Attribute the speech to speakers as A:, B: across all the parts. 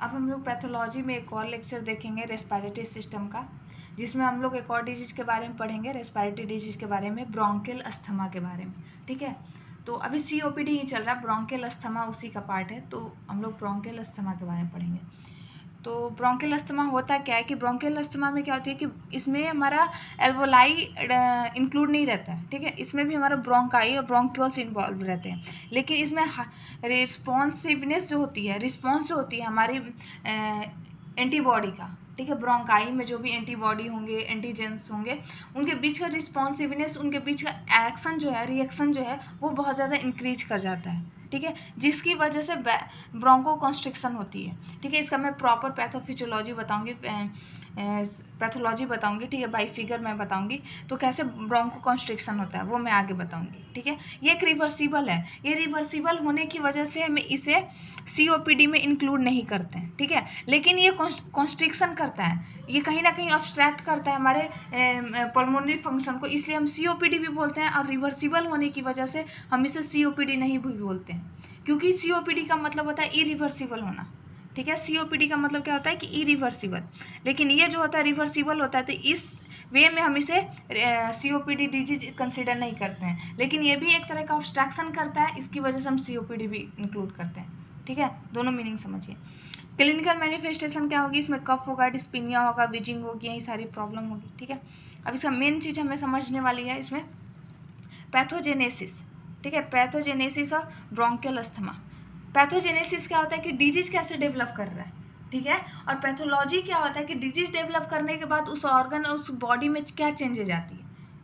A: अब हम लोग पैथोलॉजी में एक और लेक्चर देखेंगे रेस्पिरेटरी सिस्टम का, जिसमें हम लोग एक और डिजीज के बारे में पढ़ेंगे, रेस्पिरेटरी डिजीज के बारे में, ब्रोंकियल अस्थमा के बारे में। ठीक है, तो अभी COPD ही चल रहा है, ब्रोंकियल अस्थमा उसी का पार्ट है, तो हम लोग ब्रोंकियल अस्थमा के बारे में पढ़ेंगे। तो ब्रोंकियल अस्थमा होता क्या है कि ब्रोंकियल अस्थमा में क्या होती है कि इसमें हमारा एल्वोलाई इंक्लूड नहीं रहता है। ठीक है, इसमें भी हमारा ब्रोंकाई और ब्रोंक्यूल्स इन्वॉल्व रहते हैं, लेकिन इसमें रिस्पॉन्सिवनेस जो होती है, रिस्पॉन्स जो होती है हमारी एंटीबॉडी का, ठीक है, ब्रोंकाई में जो भी एंटीबॉडी होंगे, एंटीजेंस होंगे, उनके बीच का रिस्पॉन्सिवनेस, उनके बीच का एक्शन जो है, रिएक्शन जो है, वो बहुत ज़्यादा इंक्रीज कर जाता है। ठीक है, जिसकी वजह से ब्रोंको कॉन्स्ट्रिक्शन होती है। ठीक है, इसका मैं प्रॉपर पैथोफिजियोलॉजी बताऊंगी, पैथोलॉजी बताऊंगी। ठीक है, बाई फिगर मैं बताऊंगी, तो कैसे ब्रोंको कॉन्स्ट्रिक्शन होता है वो मैं आगे बताऊंगी। ठीक है, ये एक रिवर्सिबल है, ये रिवर्सिबल होने की वजह से हमें इसे COPD में इंक्लूड नहीं करते हैं। ठीक है, लेकिन ये कॉन्स्ट्रिक्शन करता है, ये कहीं ना कहीं ऑब्स्ट्रैक्ट करता है हमारे पल्मोनरी फंक्शन को, इसलिए हम COPD भी बोलते हैं, और रिवर्सिबल होने की वजह से हम इसे COPD नहीं भी बोलते हैं, क्योंकि COPD का मतलब होता है इरिवर्सिबल होना। ठीक है, COPD का मतलब क्या होता है कि इरिवर्सिबल, लेकिन ये जो होता है रिवर्सिबल होता है, तो इस वे में हम इसे COPD डिजीज कंसिडर नहीं करते हैं, लेकिन ये भी एक तरह का ऑब्स्ट्रैक्शन करता है, इसकी वजह से हम COPD भी इंक्लूड करते हैं। ठीक है, दोनों मीनिंग समझिए। क्लिनिकल मैनिफेस्टेशन क्या होगी, इसमें कफ होगा, डिस्पीनिया होगा, विजिंग होगी, यही सारी प्रॉब्लम होगी। ठीक है, अब इसका मेन चीज़ हमें समझने वाली है इसमें पैथोजेनेसिस। ठीक है, पैथोजेनेसिस और ब्रोंकियल अस्थमा। पैथोजेनेसिस क्या होता है कि डिजीज कैसे डेवलप कर रहा है। ठीक है, और पैथोलॉजी क्या होता है कि डिजीज डेवलप करने के बाद उस ऑर्गन और उस बॉडी में क्या चेंजेज आती है,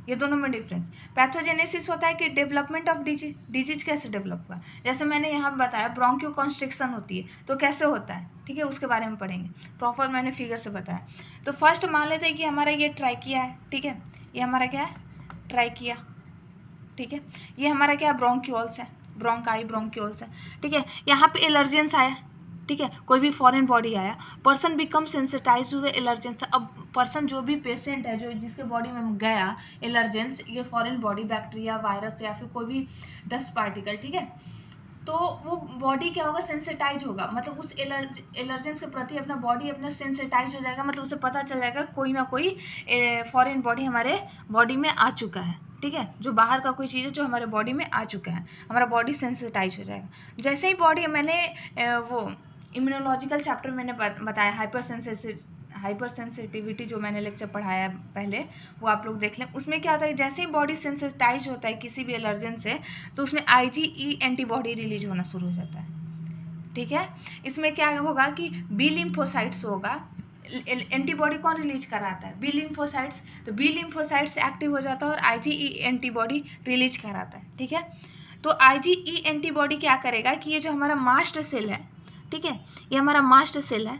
A: ये दोनों में डिफरेंस। पैथोजेनेसिस होता है कि डेवलपमेंट ऑफ डिजीज कैसे डेवलप हुआ, जैसे मैंने यहाँ बताया ब्रोंकियो कॉन्स्ट्रिक्शन होती है, तो कैसे होता है। ठीक है, उसके बारे में पढ़ेंगे, प्रॉपर मैंने फिगर से बताया। तो फर्स्ट मान लेते हैं कि हमारा ये ट्राइकिया है। ठीक है, ये हमारा क्या है, ट्राइकिया। ठीक है, ये हमारा क्या ब्रोंक्यूल्स है, ब्रोंकाई ब्रोंक्यूल्स है। ठीक है, यहाँ पे एलर्जेंस आया। ठीक है, कोई भी फॉरेन बॉडी आया, person become sensitize to the allergens. अब पर्सन जो भी पेशेंट है, जो जिसके बॉडी में गया एलर्जेंस, ये फॉरेन बॉडी, बैक्टीरिया, वायरस या फिर कोई भी डस्ट पार्टिकल, ठीक है, तो वो बॉडी क्या होगा, सेंसिटाइज होगा, मतलब उस एलर्जेंस के प्रति अपना बॉडी अपना सेंसिटाइज हो जाएगा, मतलब उसे पता चल जाएगा कोई ना कोई फॉरेन बॉडी हमारे बॉडी में आ चुका है। ठीक है, जो बाहर का कोई चीज़ है जो हमारे बॉडी में आ चुका है, हमारा बॉडी सेंसिटाइज हो जाएगा। जैसे ही बॉडी, मैंने वो इम्यूनोलॉजिकल चैप्टर मैंने बताया, हाइपर सेंसिटिविटी जो मैंने लेक्चर पढ़ाया पहले, वो आप लोग देख लें। उसमें क्या होता है, जैसे ही बॉडी सेंसिटाइज होता है किसी भी एलर्जन से, तो उसमें IgE एंटीबॉडी रिलीज होना शुरू हो जाता है। ठीक है, इसमें क्या होगा कि बी लिम्फोसाइट्स होगा, एंटीबॉडी कौन रिलीज कराता है, बी लिम्फोसाइट्स, तो बी लिम्फोसाइट्स एक्टिव हो जाता है और IgE एंटीबॉडी रिलीज कराता है। ठीक है, तो IgE एंटीबॉडी क्या करेगा कि ये जो हमारा मास्ट सेल है, ठीक है, ये हमारा मास्ट सेल है,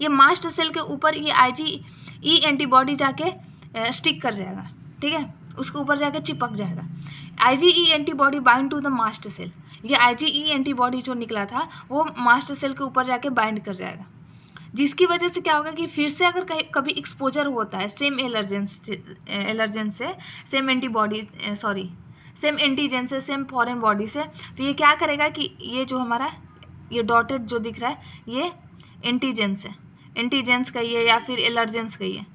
A: ये मास्ट सेल के ऊपर ये IgE एंटीबॉडी जाके स्टिक कर जाएगा। ठीक है, उसके ऊपर जाके चिपक जाएगा। IgE antibody bind to the mast cell, ये IgE एंटीबॉडी जो निकला था वो मास्ट सेल के ऊपर जाके बाइंड कर जाएगा, जिसकी वजह से क्या होगा कि फिर से अगर कभी एक्सपोजर होता है सेम एलर्जेंस से, सेम एंटीबॉडी सेम एंटीजन से, सेम फॉरेन बॉडी से, तो ये क्या करेगा कि ये जो हमारा ये डॉटेड जो दिख रहा है, ये एंटीजेंस है, एंटीजेंस का ये, या फिर एलर्जेंस का ये।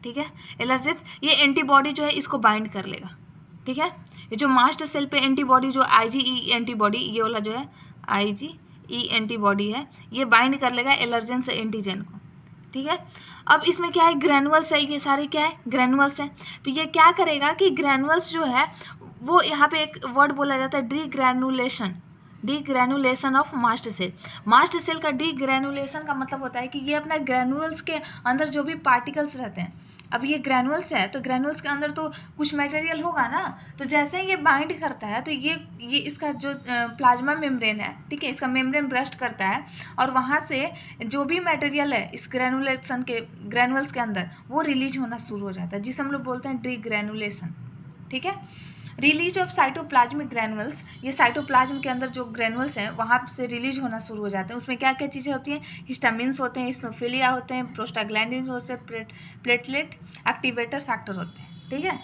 A: ठीक है, एलर्जेंस, ये एंटीबॉडी जो है इसको बाइंड कर लेगा। ठीक है, ये जो मास्ट सेल पे एंटीबॉडी जो IgE एंटीबॉडी, ये वाला जो है IgE एंटीबॉडी है, ये बाइंड कर लेगा एलर्जेंस एंटीजन को। ठीक है, अब इसमें क्या है, ग्रैनुअल्स है, ये सारे क्या है, ग्रैनुअल्स हैं। तो ये क्या करेगा कि ग्रैनुअल्स जो है वो, यहाँ पे एक वर्ड बोला जाता है degranulation of mast cell. Mast cell का डीग्रैनुलेशन का मतलब होता है कि ये अपना ग्रैनुअल्स के अंदर जो भी पार्टिकल्स रहते हैं, अब ये ग्रैनुअल्स है तो ग्रैनुअल्स के अंदर तो कुछ मटेरियल होगा ना, तो जैसे ही ये बाइंड करता है तो ये इसका जो प्लाज्मा मेम्ब्रेन है, ठीक है, इसका मेम्ब्रेन ब्रस्ट करता है, और वहाँ से जो भी मटेरियल है इस ग्रैनुलेशन के, ग्रैनुअल्स के अंदर, वो रिलीज होना शुरू हो जाता है, जिसे हम लोग बोलते हैं डीग्रैनुलेशन। ठीक है, रिलीज ऑफ साइटोप्लाज्मिक ग्रैनुअल्स, ये साइटोप्लाज्म के अंदर जो ग्रैनुअल्स हैं वहाँ से रिलीज होना शुरू हो जाते हैं। उसमें क्या क्या चीज़ें होती हैं, हिस्टामिन्स होते हैं, स्नोफिलिया होते हैं, प्रोस्टाग्लैंडिन्स होते हैं, प्लेटलेट एक्टिवेटर फैक्टर होते हैं। ठीक है,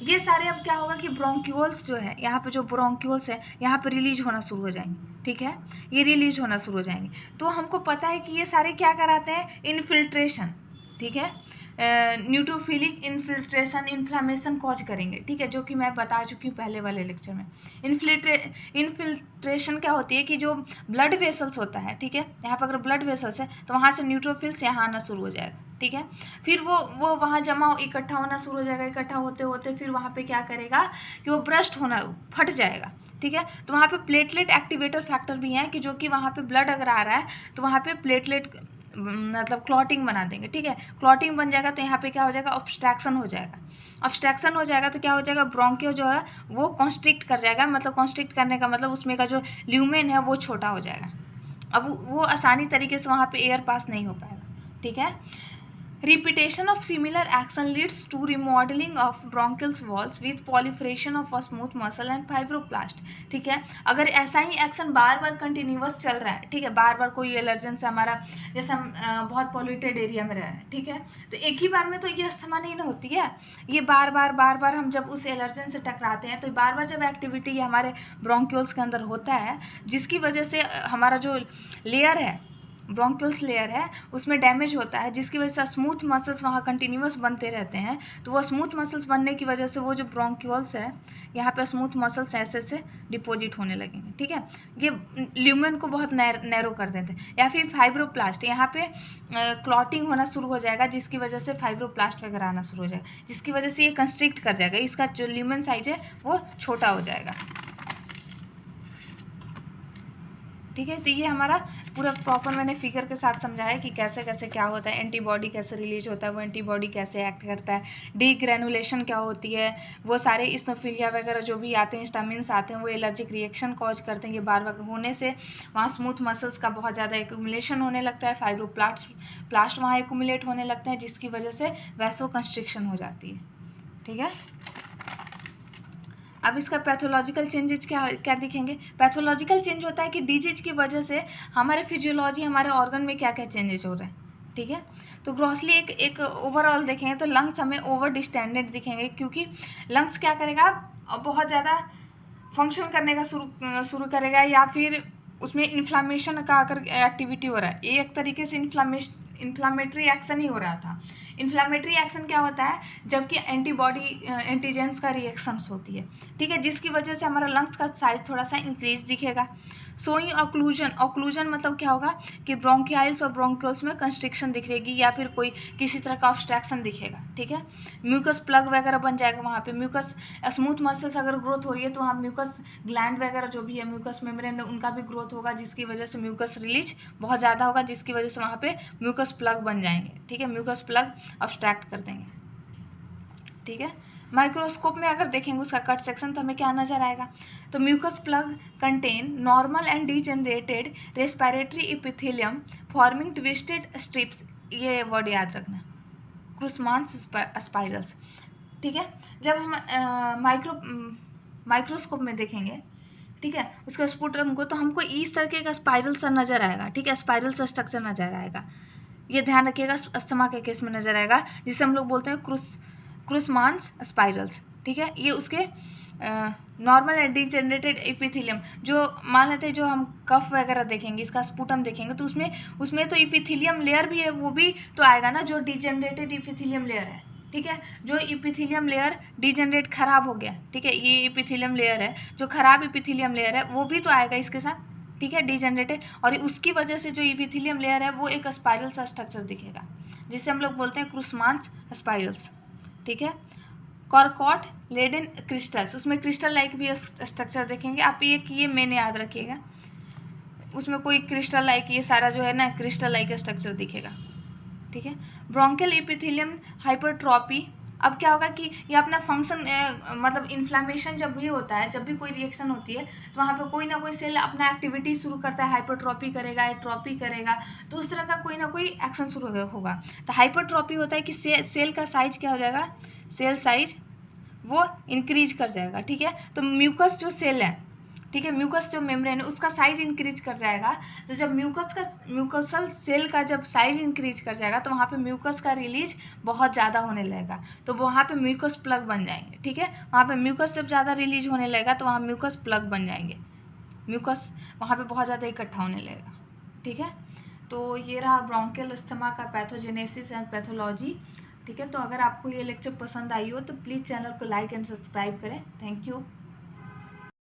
A: ये सारे अब क्या होगा कि ब्रोंक्यूल्स जो है, यहाँ पे जो ब्रोंक्यूल्स है यहाँ पे रिलीज होना शुरू हो जाएंगे, ठीक है, ये रिलीज होना शुरू हो जाएंगे। तो हमको पता है कि ये सारे क्या कराते हैं, इन्फिल्ट्रेशन, ठीक है, न्यूट्रोफिलिक इन्फिल्ट्रेशन, इन्फ्लामेशन कॉज करेंगे, ठीक है, जो कि मैं बता चुकी हूँ पहले वाले लेक्चर में। इन्फिल्ट्रेशन क्या होती है कि जो ब्लड वेसल्स होता है, ठीक है, यहाँ पर अगर ब्लड वेसल्स है तो वहाँ से न्यूट्रोफिल्स यहाँ आना शुरू हो जाएगा, ठीक है, फिर वो वहाँ जमा इकट्ठा होना शुरू हो जाएगा, इकट्ठा होते होते फिर वहाँ पे क्या करेगा कि वो ब्रस्ट होना, फट जाएगा, ठीक है। तो वहाँ पे प्लेटलेट एक्टिवेटर फैक्टर भी हैं कि जो कि वहाँ पे ब्लड अगर आ रहा है तो वहाँ पे प्लेटलेट मतलब क्लॉटिंग बना देंगे, ठीक है, क्लॉटिंग बन जाएगा तो यहाँ पे क्या हो जाएगा, ऑब्स्ट्रक्शन हो जाएगा। ऑब्स्ट्रक्शन हो जाएगा तो क्या हो जाएगा, ब्रोंकियो जो है वो कॉन्स्ट्रिक्ट कर जाएगा, मतलब कॉन्स्ट्रिक्ट करने का मतलब उसमें का जो ल्यूमेन है वो छोटा हो जाएगा, अब वो आसानी तरीके से वहाँ पे एयर पास नहीं हो पाएगा, ठीक है। Repetition of similar action leads to remodeling of bronchial walls with proliferation of a smooth muscle and fibroblast, ठीक है। अगर ऐसा ही एक्शन बार बार कंटिन्यूअस चल रहा है, ठीक है, बार बार कोई एलर्जन से हमारा, जैसे हम बहुत पॉल्यूटेड एरिया में रह रहे हैं, ठीक है, तो एक ही बार में तो ये अस्थमा नहीं ना होती है, ये बार बार हम जब उस एलर्जन से टकराते हैं तो बार बार जब एक्टिविटी हमारे ब्रोंक्यूल्स के अंदर होता है, जिसकी वजह से हमारा जो लेयर है, ब्रोंक्यूल्स लेयर है, उसमें डैमेज होता है, जिसकी वजह से स्मूथ मसल्स वहाँ कंटिन्यूअस बनते रहते हैं, तो वो स्मूथ मसल्स बनने की वजह से वो जो ब्रोंक्यूल्स है यहाँ पे स्मूथ मसल्स ऐसे से डिपॉजिट होने लगेंगे, ठीक है, ये ल्यूमेन को बहुत नैरो कर देते हैं। या फिर फाइब्रोप्लास्ट, यहाँ पे क्लॉटिंग होना शुरू हो जाएगा, जिसकी वजह से फाइब्रोप्लास्ट वगैरह आना शुरू हो जाएगा, जिसकी वजह से ये कंस्ट्रिक्ट कर जाएगा, इसका जो ल्यूमेन साइज है वो छोटा हो जाएगा, ठीक है। तो ये हमारा पूरा प्रॉपर मैंने फिगर के साथ समझाया कि कैसे कैसे क्या होता है, एंटीबॉडी कैसे रिलीज होता है, वो एंटीबॉडी कैसे एक्ट करता है, डीग्रेनुलेशन क्या होती है, वो सारे इस्नोफिलिया वगैरह जो भी आते हैं, स्टामिन्स आते हैं, वो एलर्जिक रिएक्शन कॉज करते हैं, ये बार बार होने से वहाँ स्मूथ मसल्स का बहुत ज़्यादा एक्यूमुलेशन होने लगता है, फाइब्रोप्लास्ट वहाँ एक्यूमुलेट होने लगते हैं, जिसकी वजह से वैसो कंस्ट्रिक्शन हो जाती है, ठीक है। अब इसका पैथोलॉजिकल चेंजेस क्या दिखेंगे, पैथोलॉजिकल चेंज होता है कि डिजीज की वजह से हमारे फिजियोलॉजी, हमारे ऑर्गन में क्या क्या चेंजेस हो रहे हैं, ठीक है। तो ग्रॉसली एक ओवरऑल देखेंगे तो लंग्स हमें ओवर डिस्टेंडेड दिखेंगे, क्योंकि लंग्स क्या करेगा, बहुत ज़्यादा फंक्शन करने का शुरू करेगा, या फिर उसमें इन्फ्लामेशन का अगर एक्टिविटी हो रहा है, ये एक तरीके से इन्फ्लामेटरी एक्शन ही हो रहा था। इन्फ्लामेटरी एक्शन क्या होता है, जबकि एंटीबॉडी एंटीजेंस का रिएक्शंस होती है, ठीक है, जिसकी वजह से हमारा लंग्स का साइज थोड़ा सा इंक्रीज दिखेगा। सोइंग ऑक्लूजन मतलब क्या होगा कि ब्रोंकियाल्स और ब्रोंक्यूल्स में कंस्ट्रिक्शन दिखेगी, या फिर कोई किसी तरह का ऑब्स्ट्रक्शन दिखेगा, ठीक है। म्यूकस प्लग वगैरह बन जाएगा वहाँ पे, म्यूकस स्मूथ मसल्स अगर ग्रोथ हो रही है तो वहाँ म्यूकस ग्लैंड वगैरह जो भी है, म्यूकस मेम्ब्रेन, उनका भी ग्रोथ होगा, जिसकी वजह से म्यूकस रिलीज बहुत ज़्यादा होगा, जिसकी वजह से वहाँ पे म्यूकस प्लग बन जाएंगे, ठीक है, म्यूकस प्लग ऑब्स्ट्रैक्ट कर देंगे, ठीक है। माइक्रोस्कोप में अगर देखेंगे उसका कट सेक्शन तो हमें क्या नजर आएगा, तो mucus plug contain normal and degenerated respiratory epithelium forming twisted strips, ये वर्ड याद रखना, क्रूसमान्स स्पाइरल्स, ठीक है। जब हम माइक्रोस्कोप में देखेंगे, ठीक है, उसका स्पुटम को, तो हमको इस तरीके का स्पाइरल सा नजर आएगा, ठीक है, स्पाइरल सा स्ट्रक्चर नजर आएगा, ये ध्यान रखिएगा, अस्थमा के केस में नजर आएगा, जिसे हम लोग बोलते हैं क्रूसमान्स स्पाइरल्स, ठीक है। ये उसके नॉर्मल एंड डीजेनरेटेड एपिथेलियम, जो मान लेते हैं जो हम कफ वगैरह देखेंगे, इसका स्पुटम देखेंगे तो उसमें तो एपिथेलियम लेयर भी है, वो भी तो आएगा ना, जो डीजेनरेटेड एपिथेलियम लेयर है, ठीक है, जो एपिथेलियम लेयर डीजेनरेट खराब हो गया, ठीक है, ये एपिथेलियम लेयर है, जो खराब एपिथेलियम लेयर है वो भी तो आएगा इसके साथ, ठीक है, डीजेनरेटेड, और उसकी वजह से जो एपिथेलियम लेयर है वो एक स्पाइरल सा स्ट्रक्चर दिखेगा, जिसे हम लोग बोलते हैं क्रूसमान्स स्पाइरल्स, ठीक है। कॉर्कोट लेडन क्रिस्टल्स, उसमें क्रिस्टल लाइक भी स्ट्रक्चर देखेंगे आप, ये मैंने याद रखिएगा, उसमें कोई क्रिस्टल लाइक, ये सारा जो है ना क्रिस्टल लाइक स्ट्रक्चर दिखेगा, ठीक है। ब्रोंकियल एपिथेलियम हाइपरट्रॉपी, अब क्या होगा कि ये अपना फंक्शन मतलब इन्फ्लामेशन जब भी होता है, जब भी कोई रिएक्शन होती है तो वहाँ पे कोई ना कोई सेल अपना एक्टिविटी शुरू करता है, हाइपरट्रॉपी करेगा, एट्रॉपी करेगा, तो उस तरह का कोई ना कोई एक्शन शुरू होगा। तो हाइपरट्रॉपी होता है कि सेल का साइज क्या हो जाएगा, सेल साइज वो इंक्रीज कर जाएगा, ठीक है। तो म्यूकस जो सेल है, ठीक है। म्यूकस जो मेम्ब्रेन है उसका साइज इंक्रीज कर जाएगा, तो जब म्यूकोसल सेल का जब साइज इंक्रीज कर जाएगा तो वहाँ पे म्यूकस का रिलीज बहुत ज़्यादा होने लगेगा, तो वहाँ पे म्यूकस प्लग बन जाएंगे। ठीक है, वहाँ पे म्यूकस जब ज़्यादा रिलीज होने लगेगा तो वहाँ म्यूकस प्लग बन जाएंगे, म्यूकस वहाँ पे बहुत ज़्यादा इकट्ठा होने लगेगा। ठीक है, तो ये रहा ब्रोंकियल अस्थमा का पैथोजेनेसिस एंड पैथोलॉजी। ठीक है, तो अगर आपको ये लेक्चर पसंद आई हो तो प्लीज़ चैनल को लाइक एंड सब्सक्राइब करें। Thank you.